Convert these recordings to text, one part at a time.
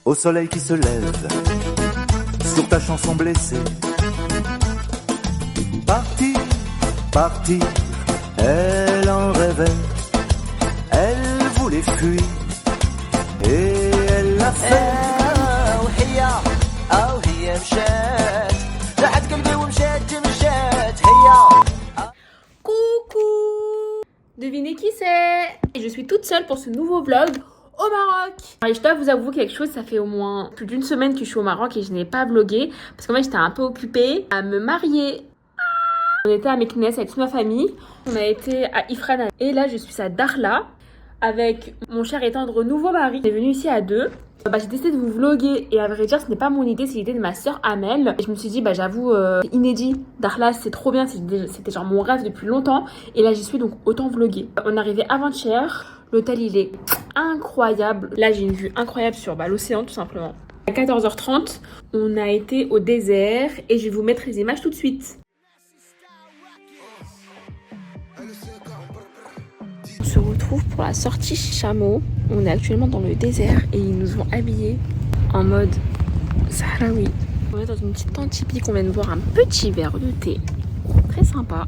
au soleil qui se lève, sur ta chanson blessée. Partie, partie, elle en rêvait, elle voulait fuir, et elle l'a fait. Coucou! Devinez qui c'est? Et je suis toute seule pour ce nouveau vlog au Maroc. Et je dois vous avouer quelque chose, ça fait au moins plus d'une semaine que je suis au Maroc et je n'ai pas vlogué parce qu'en fait j'étais un peu occupée à me marier. On était à Meknes avec toute ma famille, on a été à Ifrane et là je suis à Dakhla avec mon cher et tendre nouveau mari. On est venu ici à deux. J'ai décidé de vous vlogger et à vrai dire ce n'est pas mon idée, c'est l'idée de ma soeur Amel. Et je me suis dit j'avoue c'est inédit, Dakhla c'est trop bien, c'était genre mon rêve depuis longtemps et là j'y suis donc autant vlogger. On est arrivé avant-hier, l'hôtel il est incroyable. Là j'ai une vue incroyable sur l'océan tout simplement. À 14h30 on a été au désert et je vais vous mettre les images tout de suite. On se retrouve pour la sortie chameau. On est actuellement dans le désert et ils nous ont habillés en mode sahraoui. On est dans une petite tente typique, on vient de boire un petit verre de thé. Très sympa.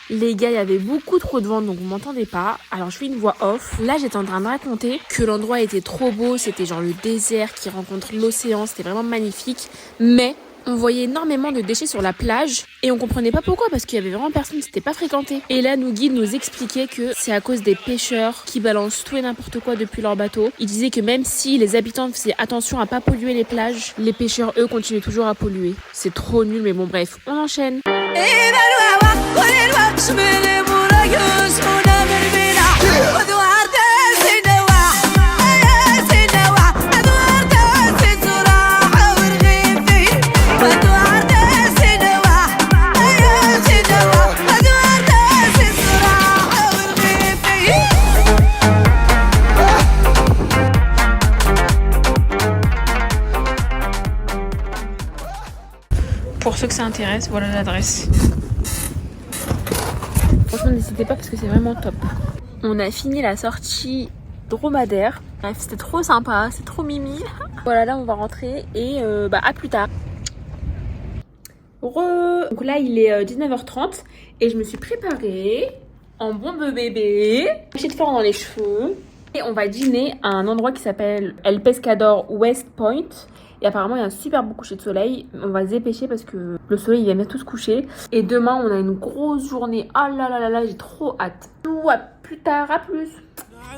Les gars, il y avait beaucoup trop de vent donc vous m'entendez pas. Alors je fais une voix off. Là j'étais en train de raconter que l'endroit était trop beau. C'était genre le désert qui rencontre l'océan. C'était vraiment magnifique. Mais on voyait énormément de déchets sur la plage. Et on comprenait pas pourquoi parce qu'il y avait vraiment personne. C'était pas fréquenté. Et là nos guides nous expliquaient que c'est à cause des pêcheurs qui balancent tout et n'importe quoi depuis leur bateau. Ils disaient que même si les habitants faisaient attention à pas polluer les plages, les pêcheurs eux continuaient toujours à polluer. C'est trop nul mais bon bref, on enchaîne. Pour ceux que ça intéresse, voilà l'adresse. Franchement, n'hésitez pas parce que c'est vraiment top. On a fini la sortie dromadaire. Bref, c'était trop sympa, c'est trop mimi. Voilà, là on va rentrer et à plus tard. Donc là il est 19h30 et je me suis préparée en bombe bébé. J'ai de fort dans les cheveux. Et on va dîner à un endroit qui s'appelle El Pescador West Point. Et apparemment il y a un super beau coucher de soleil. On va se dépêcher parce que le soleil il va bientôt se coucher. Et demain on a une grosse journée. Ah là là là là, j'ai trop hâte. Tout à plus tard, à plus.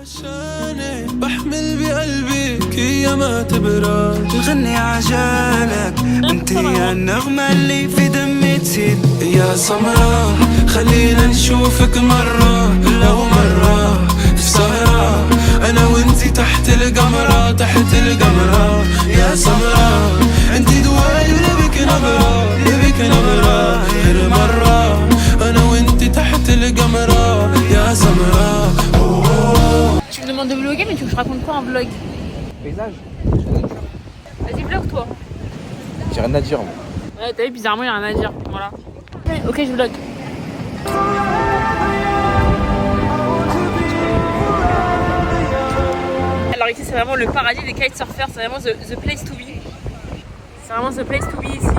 عشانك بحمل بقلبي كي ما تبرد نغني عجالك انت يا النغمة اللي في دمي تسيل يا سمرة خلينا نشوفك مرة لو مرة في سهرة انا وانتي تحت القمرة تحت القمرة يا سمرة انت دواي لبك نبرة لبك نبرة غير مرة انا وانتي تحت القمرة يا سمرة. Tu me demandes de vlogger, mais tu veux que je raconte quoi en vlog? Paysage. Vas-y, vlog toi. J'ai rien à dire. Moi. Ouais, t'as vu, bizarrement, il y a rien à dire. Voilà. Ok, je vlog. Alors ici, c'est vraiment le paradis des kitesurfers. C'est vraiment the place to be. C'est vraiment the place to be ici.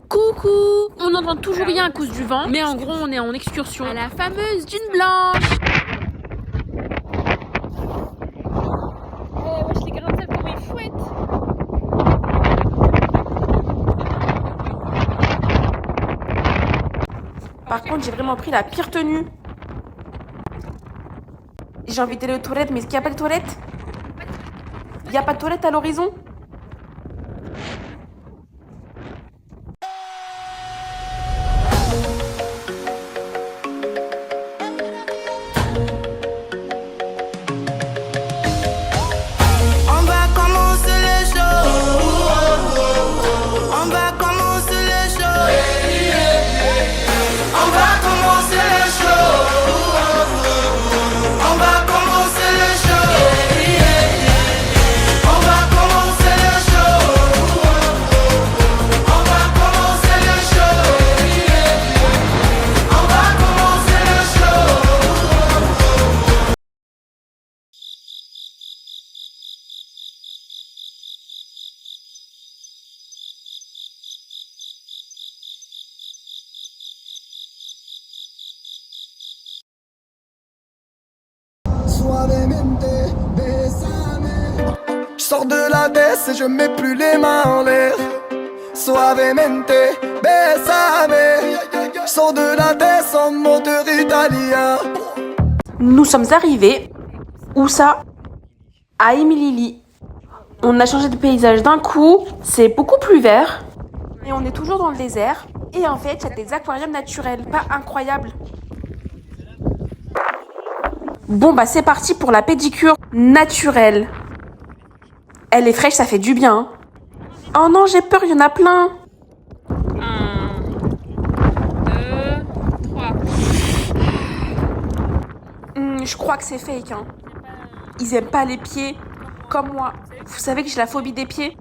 Coucou! On n'entend toujours rien à cause du vent, mais en gros on est en excursion à la fameuse dune blanche. Wesh les grains de sable comment ils fouettent. Par contre, j'ai vraiment pris la pire tenue. J'ai envie d'aller aux toilettes, mais est-ce qu'il n'y a pas de toilettes? Il n'y a pas de toilettes à l'horizon? On va commencer les choses. On va commencer les choses. On va commencer les choses. On va commencer les choses. On va commencer les choses. On va commencer les choses. On va commencer les choses. Je sors de la baisse et je mets plus les mains en l'air. Suavemente, besame. Je sors de la baisse en moteur italien. Nous sommes arrivés. Où ça? À Émilie. On a changé de paysage d'un coup. C'est beaucoup plus vert. Et on est toujours dans le désert. Et en fait, il y a des aquariums naturels. Pas incroyable. Bon, bah c'est parti pour la pédicure naturelle. Elle est fraîche, ça fait du bien. Oh non, j'ai peur, il y en a plein. 1, 2, 3. Je crois que c'est fake, hein. Ils aiment pas les pieds, comme moi. Vous savez que j'ai la phobie des pieds?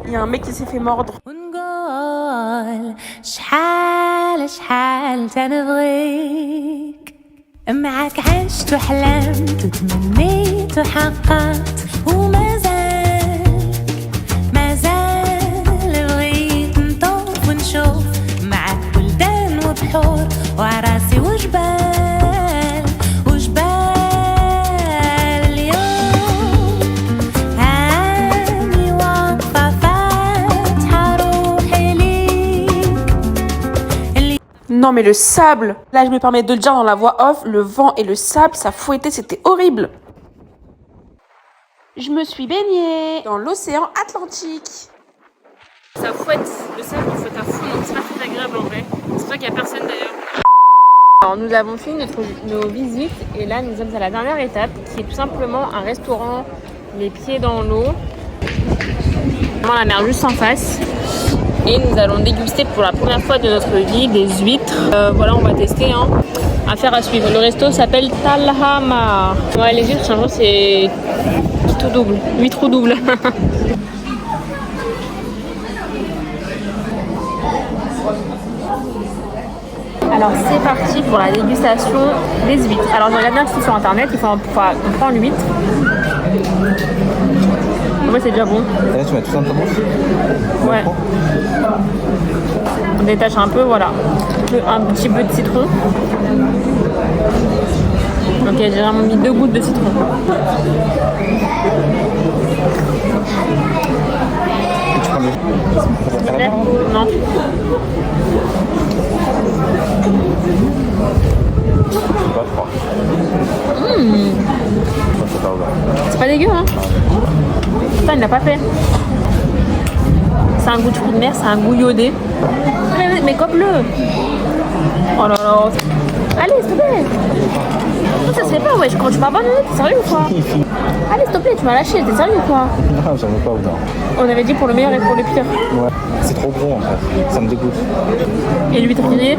Il y a un mec qui s'est fait mordre. ونقول شحال شحال تنبغيك معك عشت وحلمت وتمنيت وحققت وما زال بغيت نطوف ونشوف معك بلدان وبحور وعراسي وجبال اليوم هاني واقفة فاتحة روحي ليك. Non mais le sable, là je me permets de le dire dans la voix off, le vent et le sable, ça fouettait, c'était horrible. Je me suis baignée dans l'océan Atlantique. Ça fouette, le sable il fouette à fond, donc c'est pas très agréable en vrai. C'est pour ça qu'il n'y a personne d'ailleurs. Alors nous avons fini nos visites et là nous sommes à la dernière étape qui est tout simplement un restaurant les pieds dans l'eau. La mer juste en face. Et nous allons déguster pour la première fois de notre vie des huîtres. Voilà, on va tester. Hein. Affaire à suivre. Le resto s'appelle Talhama. Ouais, les huîtres, c'est tout double. Huîtres ou double. Alors c'est parti pour la dégustation des huîtres. Alors je regarde bien ce sur internet, il faut prendre l'huître. Moi c'est déjà bon. Et là, tu mets tout ça dans ta bouche? Ouais. On détache un peu, voilà. Un petit peu de citron. Ok, j'ai vraiment mis 2 gouttes de citron. Et tu prends le... Non. C'est pas froid. C'est pas ouvert. C'est pas dégueu, hein. Putain, il l'a pas fait. C'est un goût de fruits de mer, c'est un goût iodé. Mais gobe-le. Oh là là. Allez, s'il te plaît. Non, ça se fait pas, wesh. Quand tu m'as abandonné, t'es sérieux ou quoi? Allez, s'il te plaît, tu m'as lâché, t'es sérieux ou quoi? Non, j'en veux pas ouvert. On avait dit pour le meilleur et pour le pire. Ouais. C'est trop gros en fait. Ça me dégoûte. Et l'huître grillée,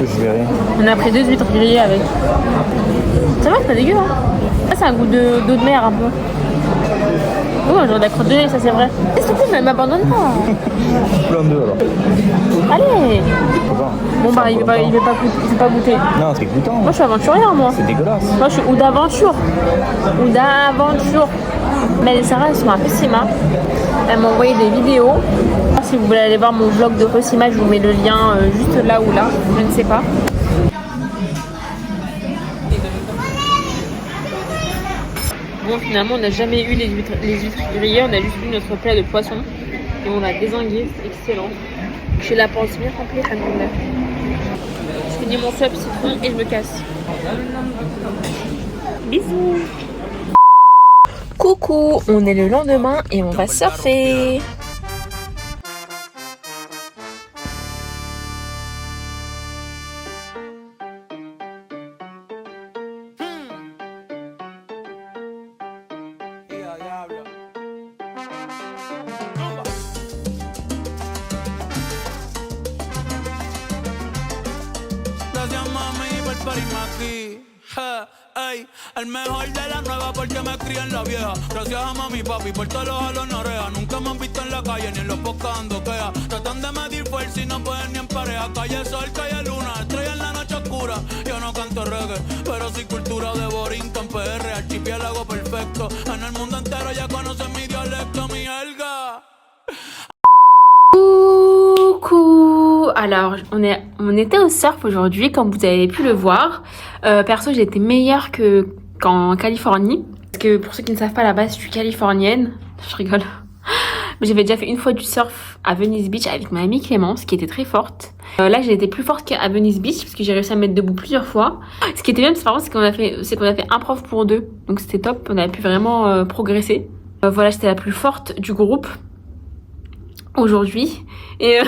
Je verrai. on a pris 2 huîtres grillées avec. Ça va, c'est pas dégueu, hein. Ça, c'est un goût d'eau de mer un peu. Oh, j'aurais de la crotte de nez, ça c'est vrai. S'il te plaît, mais m'abandonne pas. Plein d'œufs alors. Allez. Faut pas. Bon bah il veut pas goûter. Non, c'est goûtant. Moi je suis aventurière moi. C'est dégueulasse. Moi je suis ou d'aventure. Mais Sarah elles sont à Pessima. Elle m'a envoyé des vidéos. Si vous voulez aller voir mon vlog de Pessima, je vous mets le lien juste là ou là. Je ne sais pas. Bon finalement on n'a jamais eu les huîtres grillées, on a juste eu notre plat de poisson. Et on a dézingué, c'est excellent. J'ai la panse bien remplie, alhamdoulilah. Je finis mon sub citron et je me casse. Bisous. Coucou, on est le lendemain et on va surfer. Gracias mami por parirme aquí. Ey, el mejor de la nueva porque me crié en la vieja. Gracias a mami y papi por todos los jalos en oreja. Nunca me han visto en la calle ni en los podcasts ando queja. Tratan de medir fuerza y no pueden ni en pareja. Calle sol, calle luna, estrella en la noche oscura. Yo no canto reggae, pero sí cultura de Borinquen, PR, archipiélago perfecto. En el mundo entero ya conocen mi dialecto, mi elga. Coucou. Alors on était au surf aujourd'hui comme vous avez pu le voir. Perso j'ai été meilleure qu'en Californie. Parce que pour ceux qui ne savent pas, à la base je suis californienne. Je rigole. Mais j'avais déjà fait une fois du surf à Venice Beach avec ma amie Clémence qui était très forte. Là j'ai été plus forte qu'à Venice Beach parce que j'ai réussi à me mettre debout plusieurs fois. Ce qui était bien, c'est qu'on a fait un prof pour deux. Donc c'était top, on a pu vraiment progresser. Voilà, j'étais la plus forte du groupe aujourd'hui et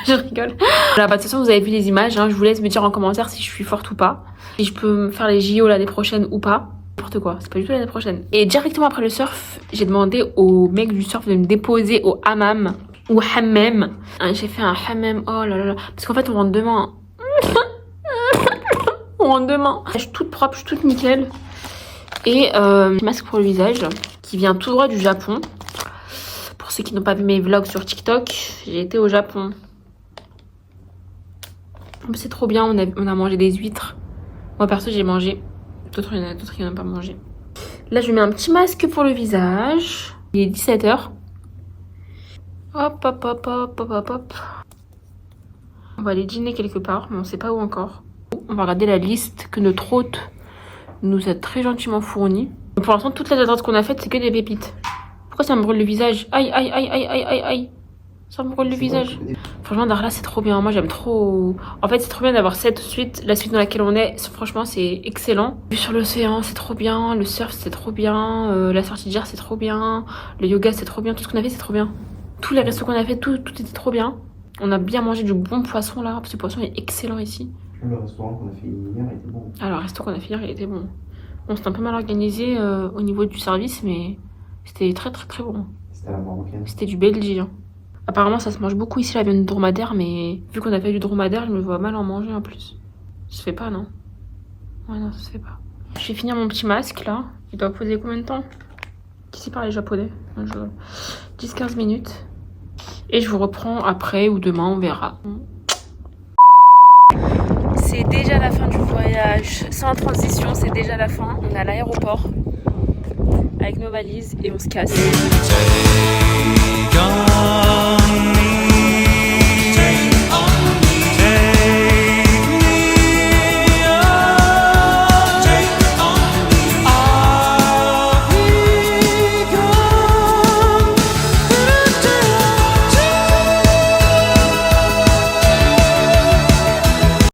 je rigole. Voilà, bah, de toute façon vous avez vu les images, hein. Je vous laisse me dire en commentaire si je suis forte ou pas, si je peux faire les JO l'année prochaine ou pas. N'importe quoi, c'est pas du tout l'année prochaine. Et directement après le surf, j'ai demandé au mec du surf de me déposer au hammam ou hammam. J'ai fait un hammam, oh là là, parce qu'en fait on rentre demain. On rentre demain. Je suis toute propre, je suis toute nickel. Et masque pour le visage qui vient tout droit du Japon. Pour ceux qui n'ont pas vu mes vlogs sur TikTok, j'ai été au Japon. C'est trop bien, on a mangé des huîtres. Moi perso j'ai mangé. D'autres il y en a d'autres qui n'ont pas mangé. Là je mets un petit masque pour le visage. Il est 17h. Hop hop hop hop hop hop hop. On va aller dîner quelque part, mais on sait pas où encore. On va regarder la liste que notre hôte nous a très gentiment fournie. Pour l'instant toutes les adresses qu'on a faites c'est que des pépites. Pourquoi ça me brûle le visage? Aïe, aïe, aïe, aïe, aïe, aïe, aïe. Ça me brûle le visage. Franchement, Darla, c'est trop bien. Moi, j'aime trop. En fait, c'est trop bien d'avoir cette suite. La suite dans laquelle on est, franchement, c'est excellent. Vue sur l'océan, c'est trop bien. Le surf, c'est trop bien. La sortie de jar, c'est trop bien. Le yoga, c'est trop bien. Tout ce qu'on a fait, c'est trop bien. Tous les restos qu'on a fait, tout était trop bien. On a bien mangé du bon poisson, là. Ce poisson est excellent ici. Le restaurant qu'on a fait hier était bon. Alors, le resto qu'on a fait hier, il était bon. On s'est un peu mal organisé au niveau du service, mais... C'était très très très bon. C'était la marocaine. C'était du belgien. Apparemment ça se mange beaucoup ici la viande dromadaire, mais vu qu'on a fait du dromadaire, je me vois mal en manger en plus. Ça se fait pas, non? Ouais non, ça se fait pas. Je vais finir mon petit masque là. Il doit poser combien de temps? Qui sait parler japonais? 10-15 minutes. Et je vous reprends après ou demain, on verra. C'est déjà la fin du voyage. Sans transition, c'est déjà la fin. On est à l'aéroport. Avec nos valises et on se casse. Take on